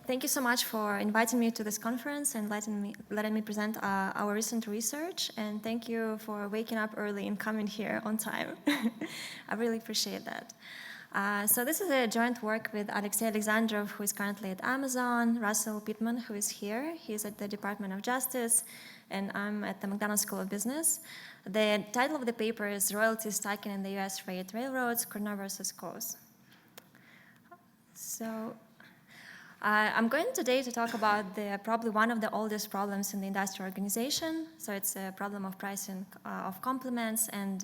Thank you so much for inviting me to this conference and letting me present our recent research. And thank you for waking up early and coming here on time. I really appreciate that. So this is a joint work with Alexey Alexandrov, who is currently at Amazon, Russell Pittman, who is here. He's at the Department of Justice, and I'm at the McDonald School of Business. The title of the paper is Royalties Taken in the US Freight Railroads, Cournot versus Coase. So I'm going today to talk about probably one of the oldest problems in the industrial organization. So it's a problem of pricing of complements. And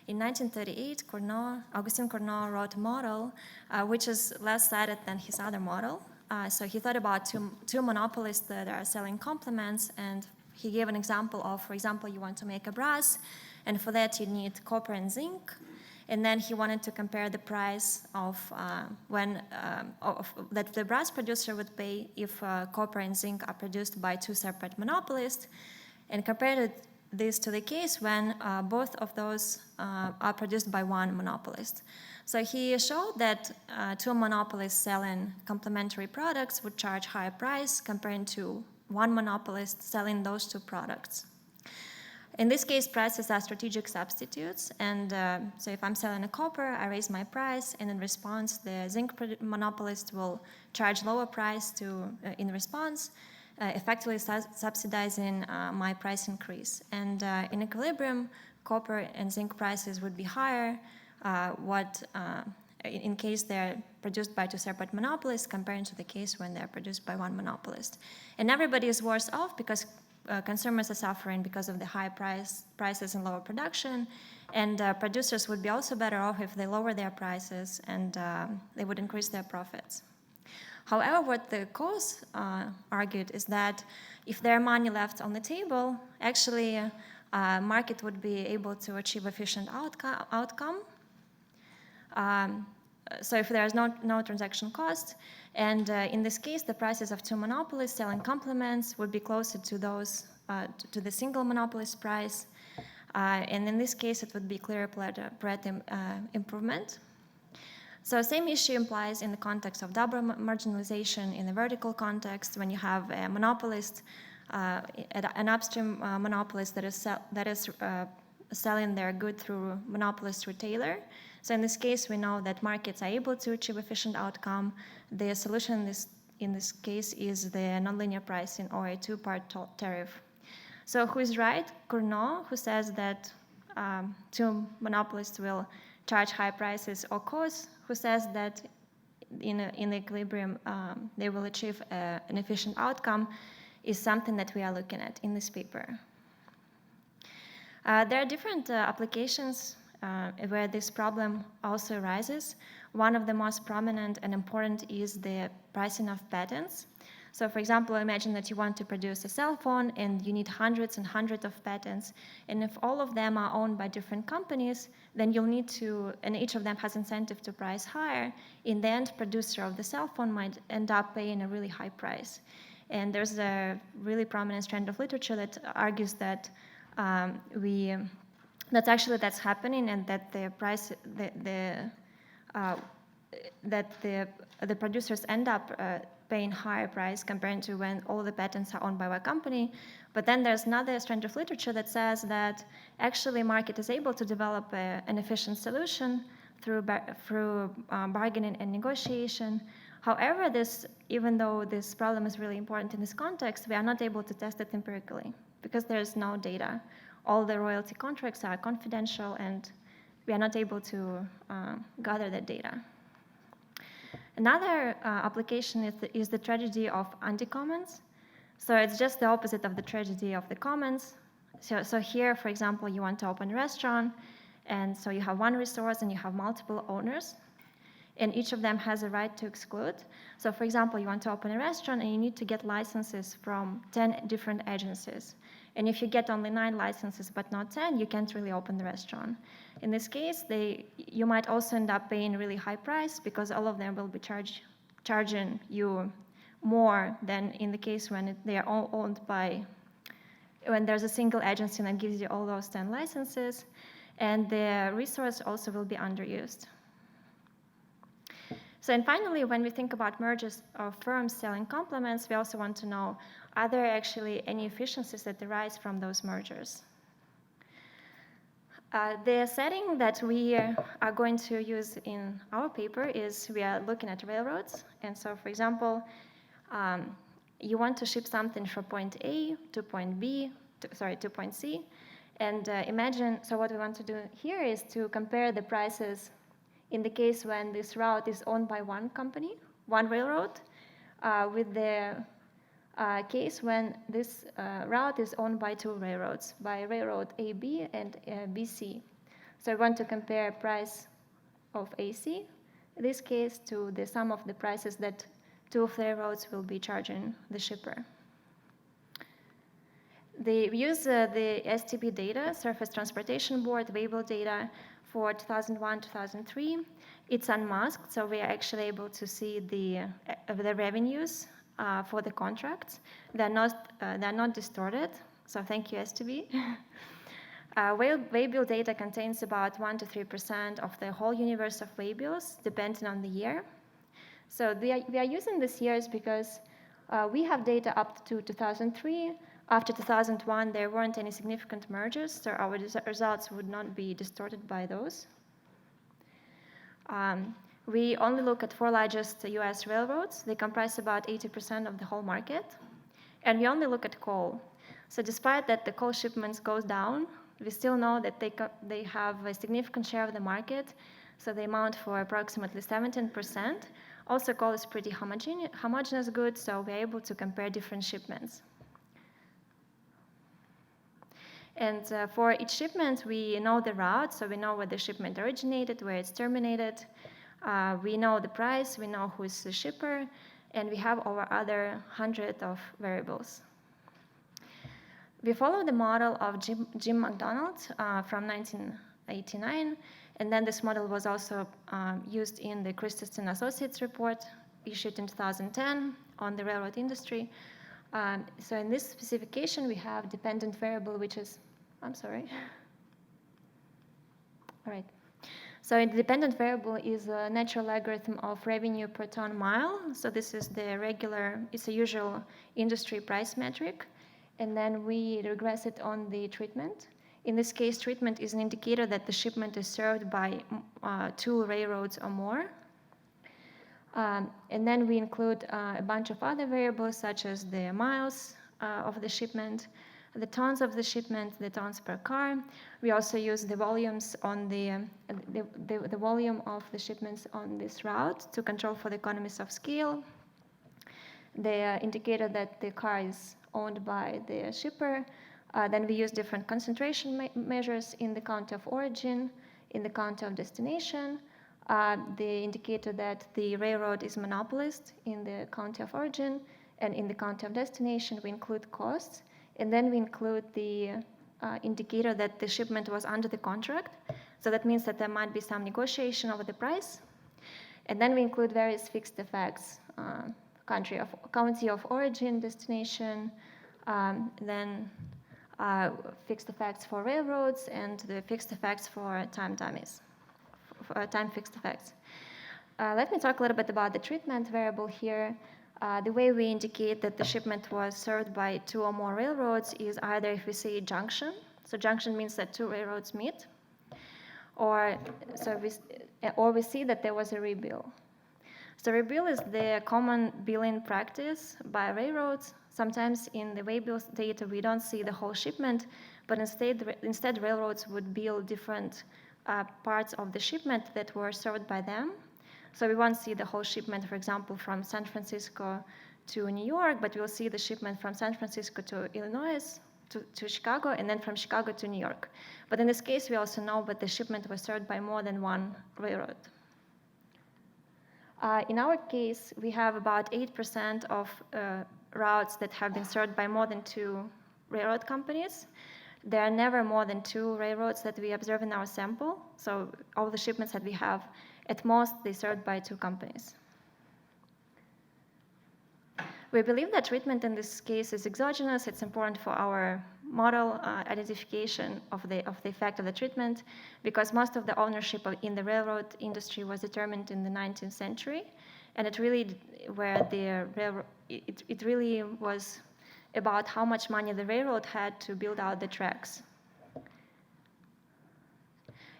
in 1938, Augustin Cournot wrote a model which is less cited than his other model. So he thought about two monopolists that are selling complements, and he gave an example of, for example, you want to make a brass, and for that you need copper and zinc. And then he wanted to compare the price of that the brass producer would pay if copper and zinc are produced by two separate monopolists, and compared this to the case when both of those are produced by one monopolist. So he showed that two monopolists selling complementary products would charge higher price compared to one monopolist selling those two products. In this case, prices are strategic substitutes, and so if I'm selling a copper, I raise my price, and in response, the zinc monopolist will charge lower price in response, effectively subsidizing my price increase. And in equilibrium, copper and zinc prices would be higher in case they're produced by two separate monopolists compared to the case when they're produced by one monopolist. And everybody is worse off because consumers are suffering because of the high prices and lower production, and producers would be also better off if they lower their prices, and they would increase their profits. However, what the Coase argued is that if there are money left on the table, actually market would be able to achieve efficient outcome. So if there is no transaction cost, and in this case, the prices of two monopolists selling complements would be closer to those to the single monopolist price, and in this case, it would be clear Pareto improvement. So same issue implies in the context of double marginalization in the vertical context when you have a monopolist, an upstream monopolist that is selling their good through monopolist retailer. So in this case, we know that markets are able to achieve efficient outcome. The solution in this case is the nonlinear pricing or a two-part tariff. So who is right? Cournot, who says that two monopolists will charge high prices, or Coase, who says that in the equilibrium they will achieve an efficient outcome, is something that we are looking at in this paper. There are different applications where this problem also arises. One of the most prominent and important is the pricing of patents. So for example, imagine that you want to produce a cell phone and you need hundreds and hundreds of patents. And if all of them are owned by different companies, then you'll need to, and each of them has incentive to price higher. In the end, producer of the cell phone might end up paying a really high price. And there's a really prominent strand of literature that argues that that's happening, and that the price, that the producers end up paying higher price compared to when all the patents are owned by one company. But then there's another strand of literature that says that actually market is able to develop an efficient solution through bargaining and negotiation. However, even though this problem is really important in this context, we are not able to test it empirically because there's no data. All the royalty contracts are confidential, and we are not able to gather that data. Another application is the tragedy of anti-commons. So it's just the opposite of the tragedy of the commons. So here, for example, you want to open a restaurant, and so you have one resource and you have multiple owners, and each of them has a right to exclude. So for example, you want to open a restaurant and you need to get licenses from 10 different agencies. And if you get only 9 licenses but not 10, you can't really open the restaurant. In this case, you might also end up paying a really high price because all of them will be charging you more than in the case when they are all owned by, when there's a single agency that gives you all those 10 licenses, and the resource also will be underused. So, and finally, when we think about mergers of firms selling complements, we also want to know, are there actually any efficiencies that arise from those mergers? The setting that we are going to use in our paper is we are looking at railroads. And so, for example, you want to ship something from point A to point B, to point C. And imagine, so what we want to do here is to compare the prices in the case when this route is owned by one company, one railroad, with the case when this route is owned by two railroads, by railroad AB and BC. So we want to compare price of AC, in this case, to the sum of the prices that two of the railroads will be charging the shipper. We use the STB data, Surface Transportation Board, Weibull data for 2001-2003. It's unmasked, so we are actually able to see the revenues for the contracts. They're not distorted, so thank you, STB. Waybill data contains about 1 to 3% of the whole universe of waybills, depending on the year. So we are using these years because we have data up to 2003. After 2001, there weren't any significant mergers, so our results would not be distorted by those. We only look at 4 largest US railroads. They comprise about 80% of the whole market. And we only look at coal. So despite that the coal shipments goes down, we still know that they have a significant share of the market. So they amount for approximately 17%. Also, coal is pretty homogeneous good, so we're able to compare different shipments. And for each shipment, we know the route, so we know where the shipment originated, where it's terminated. We know the price, we know who is the shipper, and we have over other 100 of variables. We follow the model of Jim McDonald from 1989, and then this model was also used in the Christensen Associates report issued in 2010 on the railroad industry. So in this specification, we have dependent variable, which is, I'm sorry. All right. So a dependent variable is a natural logarithm of revenue per ton mile. So this is the it's a usual industry price metric. And then we regress it on the treatment. In this case, treatment is an indicator that the shipment is served by 2 railroads or more. And then we include a bunch of other variables, such as the miles of the shipment, the tons of the shipment, the tons per car. We also use the volumes on the volume of the shipments on this route to control for the economies of scale. The indicator that the car is owned by the shipper. Then we use different concentration measures in the country of origin, in the country of destination. The indicator that the railroad is monopolist in the country of origin, and in the country of destination, we include costs. And then we include the indicator that the shipment was under the contract. So that means that there might be some negotiation over the price. And then we include various fixed effects, county of origin, destination, then fixed effects for railroads, and the fixed effects for time dummies, time fixed effects. Let me talk a little bit about the treatment variable here. The way we indicate that the shipment was served by 2 or more railroads is either if we say junction. So junction means that 2 railroads meet, or we see that there was a rebill. So rebill is the common billing practice by railroads. Sometimes in the waybill data, we don't see the whole shipment, but instead railroads would bill different parts of the shipment that were served by them. So we won't see the whole shipment, for example, from San Francisco to New York, but we'll see the shipment from San Francisco to Illinois, to Chicago, and then from Chicago to New York. But in this case, we also know that the shipment was served by more than one railroad. In our case, we have about 8% of routes that have been served by more than 2 railroad companies. There are never more than 2 railroads that we observe in our sample. So all the shipments that we have, at most, they're served by 2 companies. We believe that treatment in this case is exogenous. It's important for our model identification of the effect of the treatment, because most of the ownership in the railroad industry was determined in the 19th century, and it really it really was about how much money the railroad had to build out the tracks.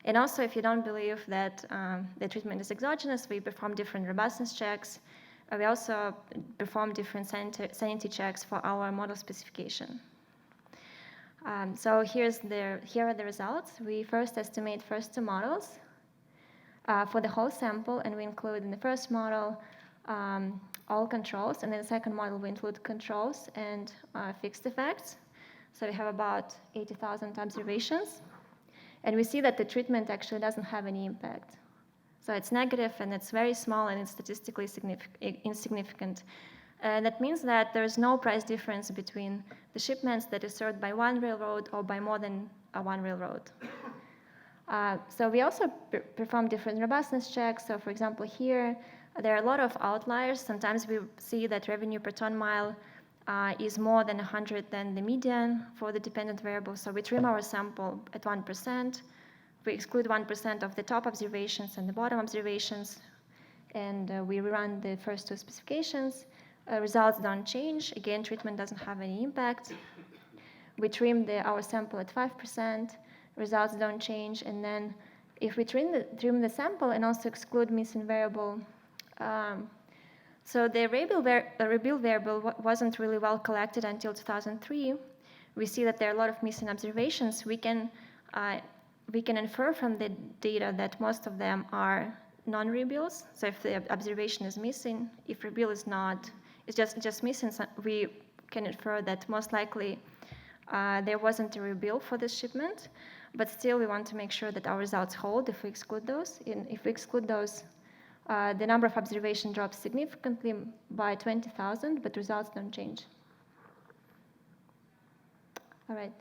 And also, if you don't believe that the treatment is exogenous, we perform different robustness checks. We also perform different sanity checks for our model specification. So here are the results. We first estimate first two models for the whole sample, and we include in the first model all controls, and in the second model we include controls and fixed effects. So we have about 80,000 observations, and we see that the treatment actually doesn't have any impact. So it's negative, and it's very small, and it's statistically insignificant. That means that there's no price difference between the shipments that is served by one railroad or by more than one railroad. So we also perform different robustness checks. So for example, here, there are a lot of outliers. Sometimes we see that revenue per ton mile is more than 100 than the median for the dependent variable. So we trim our sample at 1%. We exclude 1% of the top observations and the bottom observations, and we rerun the first two specifications. Results don't change. Again, treatment doesn't have any impact. We trim our sample at 5%. Results don't change. And then if we trim the sample and also exclude missing variable, so the rebuild variable wasn't really well collected until 2003. We see that there are a lot of missing observations. We can infer from the data that most of them are non-rebuilds. So if the observation is missing, if rebuild is not, it's just missing, we can infer that most likely there wasn't a rebuild for this shipment. But still, we want to make sure that our results hold if we exclude those. If we exclude those, the number of observations drops significantly by 20,000, but results don't change. All right.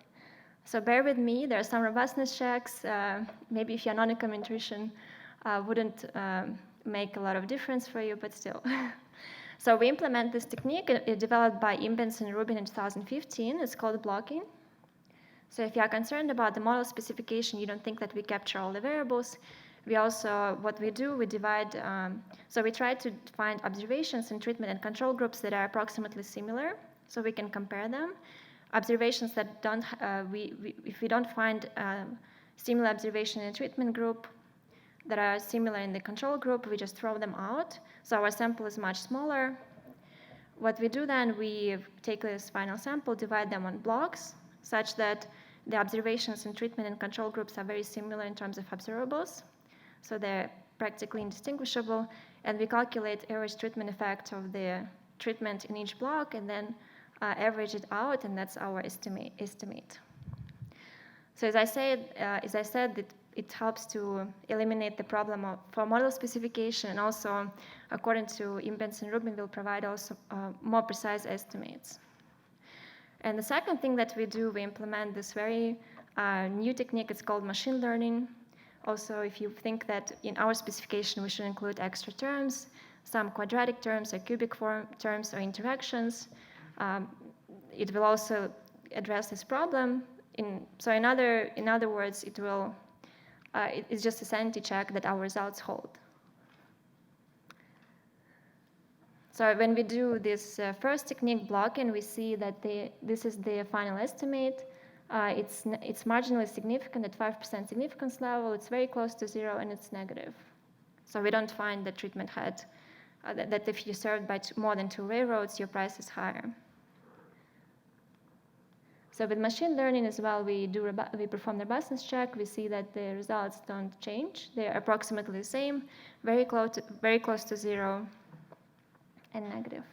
So bear with me. There are some robustness checks. Maybe if Yanonic intuition wouldn't make a lot of difference for you, but still. So we implement this technique. It's developed by Imbens and Rubin in 2015. It's called blocking. So if you are concerned about the model specification, you don't think that we capture all the variables. We also, what we do, we divide, so we try to find observations in treatment and control groups that are approximately similar, so we can compare them. Observations that don't, if we don't find similar observation in the treatment group that are similar in the control group, we just throw them out. So our sample is much smaller. What we do then, we take this final sample, divide them on blocks, such that the observations in treatment and control groups are very similar in terms of observables. So they're practically indistinguishable. And we calculate average treatment effect of the treatment in each block, and then average it out, and that's our estimate. So as I said, it helps to eliminate the problem for model specification, and also, according to Imbens and Rubin, will provide also more precise estimates. And the second thing that we do, we implement this very new technique. It's called machine learning. Also, if you think that in our specification we should include extra terms, some quadratic terms or cubic form terms or interactions, it will also address this problem. So in other words, it will it's just a sanity check that our results hold. So when we do this first technique blocking, we see that this is the final estimate. It's marginally significant at 5% significance level. It's very close to zero, and it's negative. So we don't find that treatment had that if you served by more than 2 railroads, your price is higher. So with machine learning as well, we perform the robustness check. We see that the results don't change. They are approximately the same, very close to zero, and negative.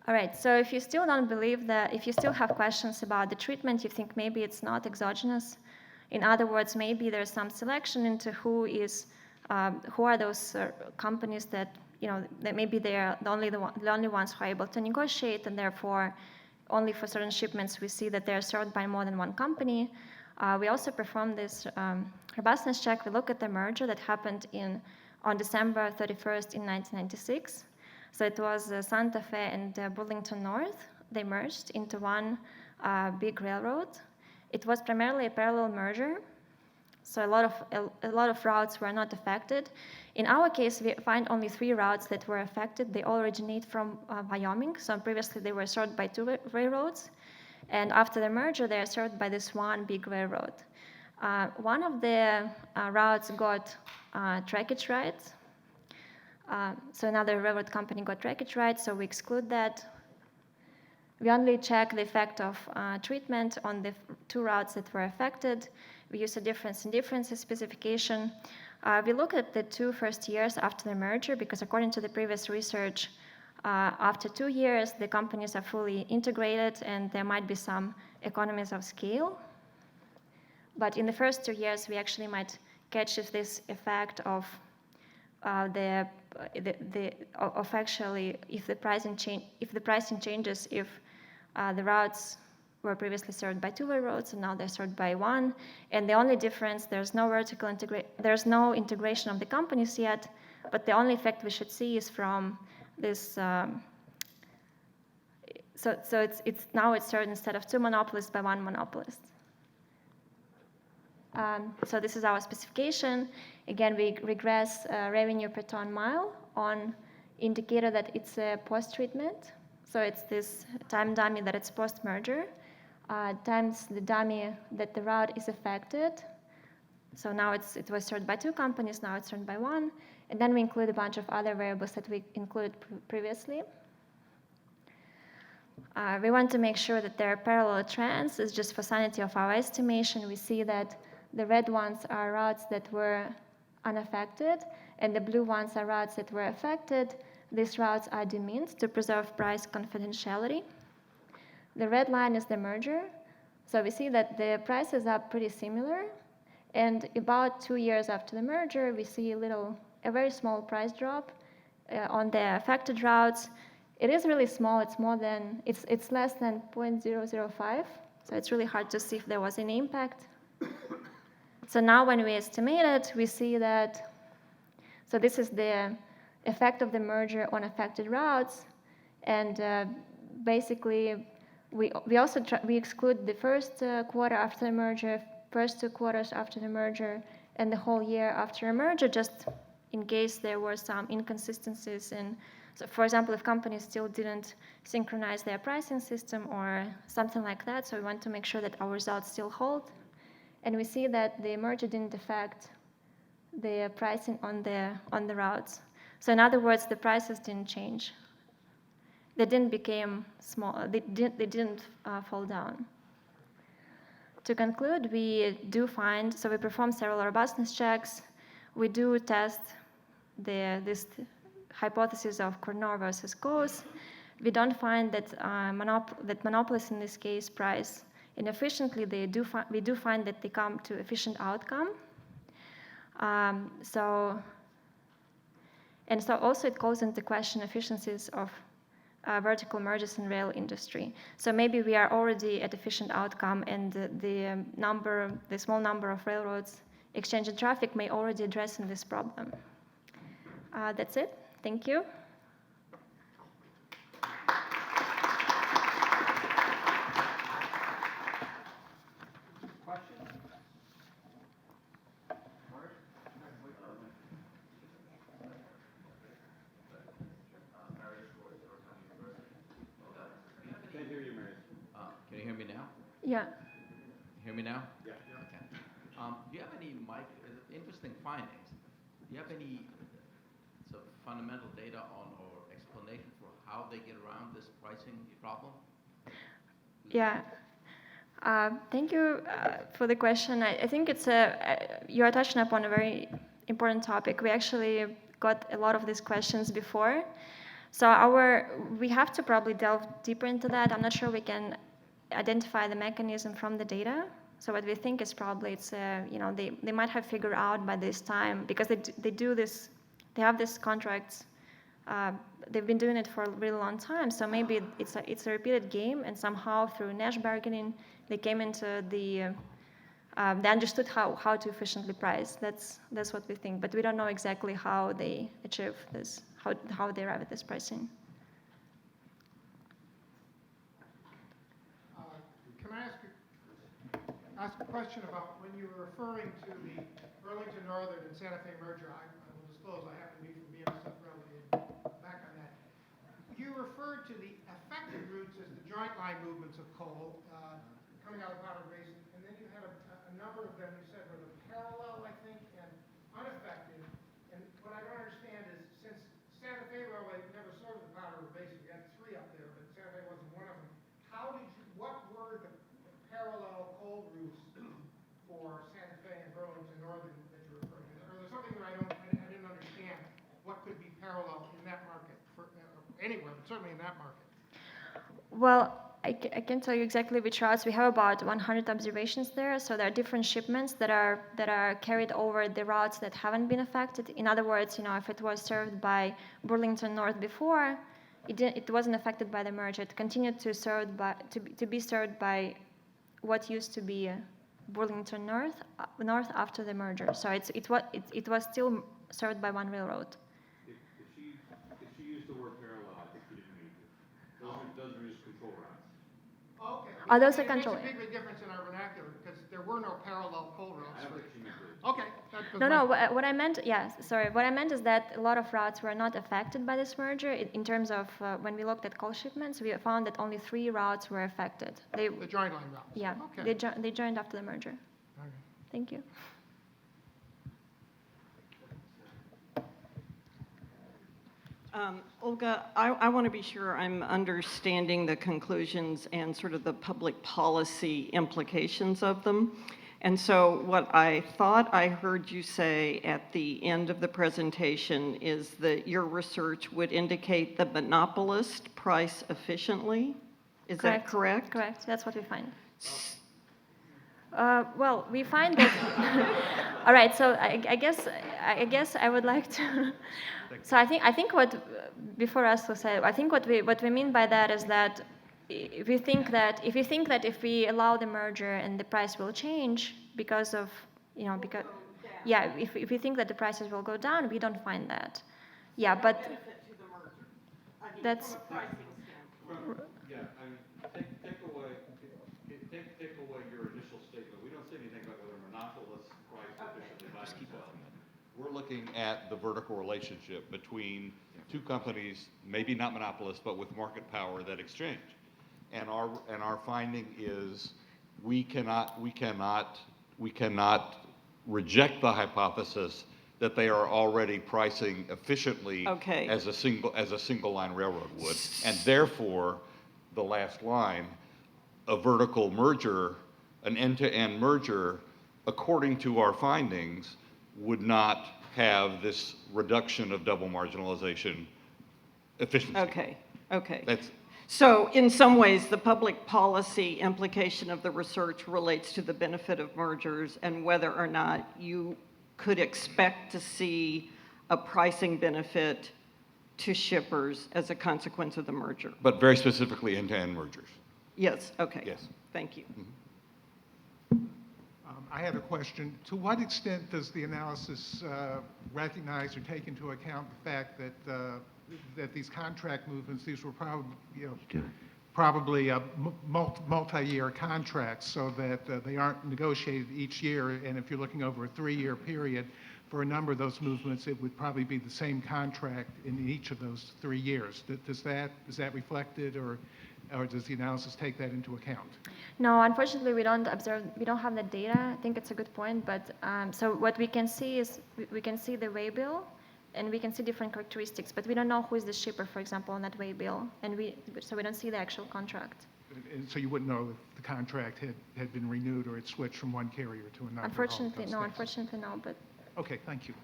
All right, so if you still don't believe that, if you still have questions about the treatment, you think maybe it's not exogenous. In other words, maybe there's some selection into who are those companies that, that maybe they're the only ones who are able to negotiate, and therefore only for certain shipments we see that they're served by more than one company. We also perform this robustness check. We look at the merger that happened on December 31st in 1996. So it was Santa Fe and Burlington North. they merged into one big railroad. It was primarily a parallel merger, so a lot of routes were not affected. In our case, we find only 3 routes that were affected. They all originate from Wyoming. So previously they were served by 2 railroads, and after the merger, they are served by this one big railroad. One of the routes got trackage rights. So another railroad company got trackage rights, so we exclude that. We only check the effect of treatment on the 2 routes that were affected. We use a difference in differences specification. We look at the 2 first years after the merger, because according to the previous research, after 2 years, the companies are fully integrated and there might be some economies of scale. But in the first 2 years, we actually might catch if this effect of if the pricing changes, if the routes were previously served by 2 railroads and now they're served by 1. And the only difference, there's no integration of the companies yet, but the only effect we should see is from this. So it's now it's served instead of 2 monopolists by 1 monopolist. So this is our specification. Again, we regress revenue per ton mile on indicator that it's a post-treatment. So it's this time dummy that it's post-merger times the dummy that the route is affected. So now it was served by 2 companies, now it's served by 1. And then we include a bunch of other variables that we included previously. We want to make sure that there are parallel trends. It's just for sanity of our estimation. We see that the red ones are routes that were unaffected, and the blue ones are routes that were affected. These routes are demeaned to preserve price confidentiality. The red line is the merger. So we see that the prices are pretty similar. And about 2 years after the merger, we see a very small price drop on the affected routes. It is really small. It's less than 0.005. So it's really hard to see if there was any impact. So now when we estimate it, we see that, so this is the effect of the merger on affected routes. And basically, we exclude the first quarter after the merger, first 2 quarters after the merger, and the whole year after a merger, just in case there were some inconsistencies in. So for example, if companies still didn't synchronize their pricing system or something like that, so we want to make sure that our results still hold. And we see that the merger didn't affect the pricing on the routes. So in other words, the prices didn't change. They didn't become small. They didn't fall down. To conclude, we perform several robustness checks. We do test this hypothesis of Cournot versus Coase. We don't find that monopolists in this case price inefficiently. We do find that they come to efficient outcome. So also it calls into question efficiencies of vertical mergers in rail industry. So maybe we are already at efficient outcome, and the small number of railroads exchanging traffic may already address this problem. That's it. Thank you. Can you hear me now? Yeah. Hear me now? Yeah. Okay. Do you have any, Mike, interesting findings? Do you have any sort of fundamental data on or explanation for how they get around this pricing problem? Yeah. Thank you for the question. I think you are touching upon a very important topic. We actually got a lot of these questions before. So we have to probably delve deeper into that. I'm not sure we can identify the mechanism from the data. So what we think is probably they might have figured out by this time, because they have these contracts. They've been doing it for a really long time. So maybe it's a repeated game, and somehow through Nash bargaining, they came into they understood how to efficiently price. That's what we think, but we don't know exactly how they achieve this, how they arrive at this pricing. ask a question about when you were referring to the Burlington Northern and Santa Fe merger. I will disclose I happen to be from BMSF relative back on that. You referred to the affected routes as the joint line movements of coal coming out of the Powder Basin, and then you had a number of them you said were the parallel, I think, and unaffected. And what I don't understand is, since Santa Fe Railway never served the Powder Basin, we had 3 up there, but Santa Fe wasn't one of them. What were the parallel coal routes for Santa Fe and Burlington Northern that you're referring to? Or there's something that I didn't understand what could be parallel in that market, for anywhere, but certainly in that market. Well, I can tell you exactly which routes. We have about 100 observations there, so there are different shipments that are carried over the routes that haven't been affected. In other words, if it was served by Burlington North before, it wasn't affected by the merger. It continued to be served by what used to be Burlington North after the merger. So it was still served by one railroad. If she used the word parallel, I think you didn't mean to. Those are just control routes. Okay. Oh, those are It control. makes a big difference in our vernacular because there were no parallel coal routes. I don't think she meant to. Okay. No. What I meant, what I meant is that a lot of routes were not affected by this merger. In terms of when we looked at coal shipments, we found that only 3 routes were affected. The joint line routes. Yeah, Okay. they joined after the merger. Okay. Thank you. Olga, I want to be sure I'm understanding the conclusions and sort of the public policy implications of them. And so what I thought I heard you say at the end of the presentation is that your research would indicate the monopolist price efficiently. Is that correct? Correct. That's what we find. Well, we find that. All right. So I guess I would like to. So I think what before us to say, I think what we mean by that is that if you think that if we allow the merger and the price will change because of if we think that the prices will go down, we don't find that. Yeah, but that's. Yeah, I mean, take away your initial statement. We don't say anything about whether monopolists price efficiently by themselves. We're looking at the vertical relationship between 2 companies, maybe not monopolists, but with market power that exchange. And our finding is we cannot reject the hypothesis that they are already pricing efficiently as a single line railroad would, and therefore the last line, a vertical merger, an end-to-end merger, according to our findings, would not have this reduction of double marginalization efficiency. Okay. So in some ways, the public policy implication of the research relates to the benefit of mergers and whether or not you could expect to see a pricing benefit to shippers as a consequence of the merger. But very specifically end-to-end mergers. Yes, okay. Yes. Thank you. Mm-hmm. I had a question. To what extent does the analysis recognize or take into account the fact that these contract movements, these were probably multi-year contracts, so that they aren't negotiated each year, and if you're looking over a 3-year period, for a number of those movements, it would probably be the same contract in each of those 3 years. Is that reflected, or does the analysis take that into account? No, unfortunately, we don't have the data. I think it's a good point, but so what we can see is we can see the waybill, and we can see different characteristics, but we don't know who is the shipper, for example, on that waybill, and so we don't see the actual contract. And so you wouldn't know if the contract had been renewed or it switched from one carrier to another? Unfortunately, no, but. Okay, thank you.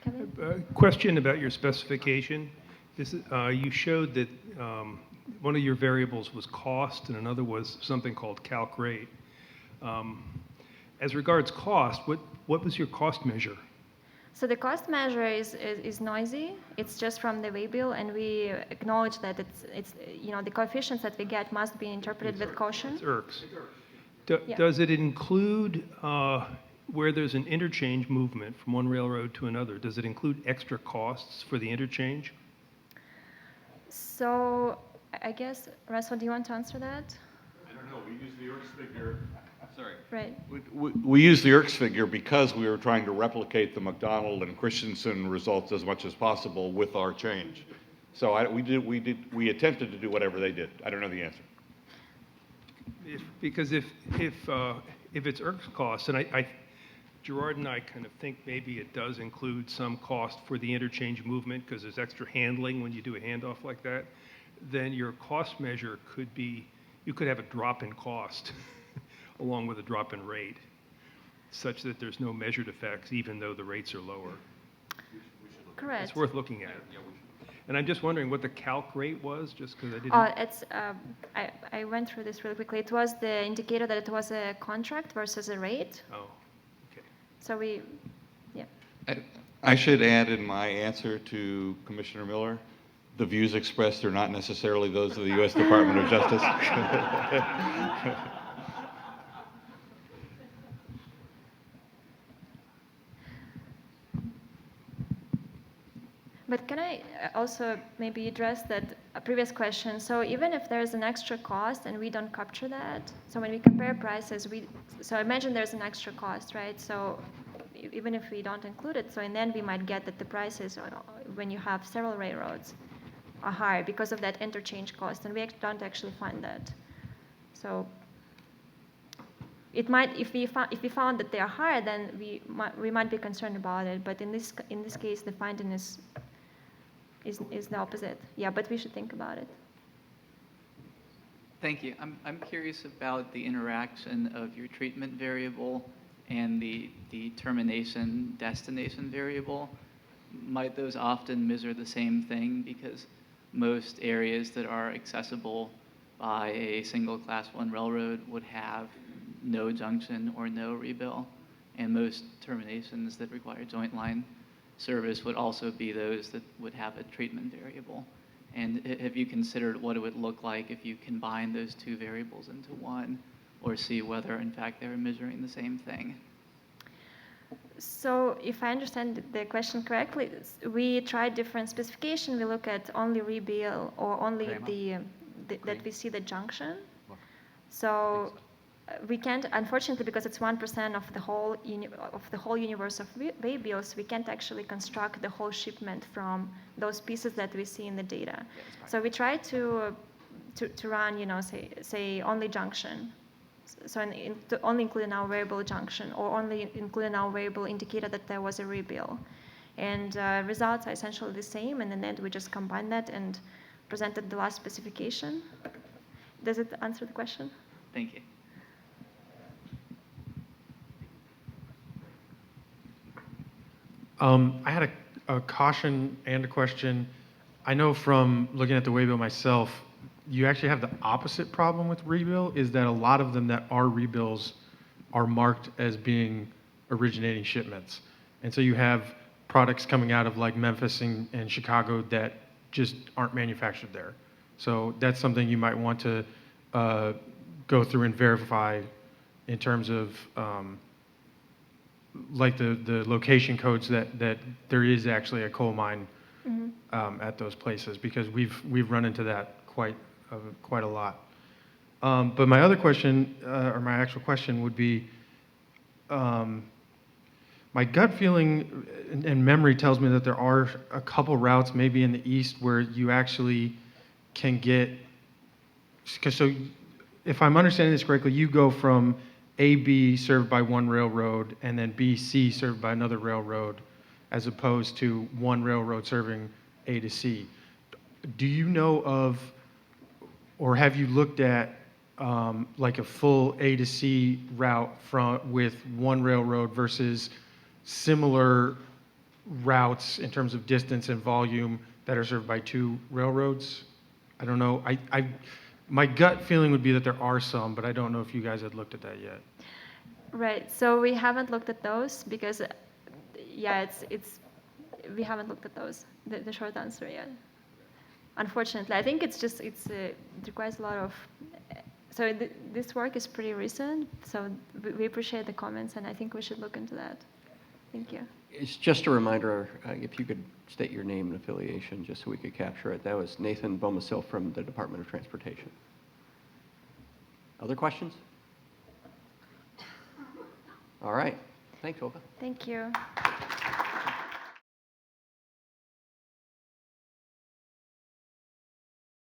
Kevin? Question about your specification. You showed that one of your variables was cost and another was something called calc rate. As regards cost, what was your cost measure? So the cost measure is noisy. It's just from the waybill, and we acknowledge that it's the coefficients that we get must be interpreted with caution. It's IRCs. Yeah. Does it include where there's an interchange movement from one railroad to another? Does it include extra costs for the interchange? So I guess, Russell, do you want to answer that? I don't know. We use the IRCs figure Sorry. Right. We used the IRCS figure because we were trying to replicate the McDonald and Christensen results as much as possible with our change. So we attempted to do whatever they did. I don't know the answer. Because if it's IRCS costs, and Gerard and I kind of think maybe it does include some cost for the interchange movement because there's extra handling when you do a handoff like that, then your cost measure could be, you could have a drop in cost along with a drop in rate, such that there's no measured effects even though the rates are lower. Correct. It's worth looking at. And I'm just wondering what the calc rate was, just because I didn't. I went through this really quickly. It was the indicator that it was a contract versus a rate. Oh, okay. So yeah. I should add in my answer to Commissioner Miller, the views expressed are not necessarily those of the U.S. Department of Justice. But can I also maybe address that previous question? So even if there's an extra cost and we don't capture that, so when we compare prices, so imagine there's an extra cost, right? So even if we don't include it, so in the end we might get that the prices, when you have several railroads, are higher because of that interchange cost, and we don't actually find that. So it might, if we found that they are higher, then we might be concerned about it. But in this case, the finding is the opposite. Yeah, but we should think about it. Thank you. I'm curious about the interaction of your treatment variable and the termination destination variable. Might those often measure the same thing? Because most areas that are accessible by a single Class 1 railroad would have no junction or no rebill, and most terminations that require joint line service would also be those that would have a treatment variable. And have you considered what it would look like if you combine those two variables into one, or see whether in fact they're measuring the same thing? So if I understand the question correctly, we tried different specification. We look at only rebill or only that we see the junction. So we can't, unfortunately, because it's 1% of the whole universe of waybills, we can't actually construct the whole shipment from those pieces that we see in the data. So we try to run, say only junction. So to only include in our variable junction, or only include in our variable indicator that there was a rebill. And results are essentially the same, and in the end we just combine that and presented the last specification. Does it answer the question? Thank you. I had a caution and a question. I know from looking at the waybill myself, you actually have the opposite problem with rebill, is that a lot of them that are rebills are marked as being originating shipments. And so you have products coming out of like Memphis and Chicago that just aren't manufactured there. So that's something you might want to go through and verify in terms of like the location codes that there is actually a coal mine at those places, because we've run into that quite a lot. But my other question, or my actual question would be, my gut feeling and memory tells me that there are a couple routes maybe in the east where you actually can get, so if I'm understanding this correctly, you go from AB served by one railroad and then BC served by another railroad, as opposed to one railroad serving A to C. Do you know of, or have you looked at like a full A to C route with one railroad versus similar routes in terms of distance and volume that are served by two railroads? I don't know. My gut feeling would be that there are some, but I don't know if you guys had looked at that yet. Right. So we haven't looked at those because, yeah, we haven't looked at those. The short answer, yeah. Unfortunately, I think it requires a lot of. So this work is pretty recent. So we appreciate the comments, and I think we should look into that. Thank you. It's just a reminder, if you could state your name and affiliation, just so we could capture it. That was Nathan Bomasil from the Department of Transportation. Other questions? All right. Thanks, Olga. Thank you.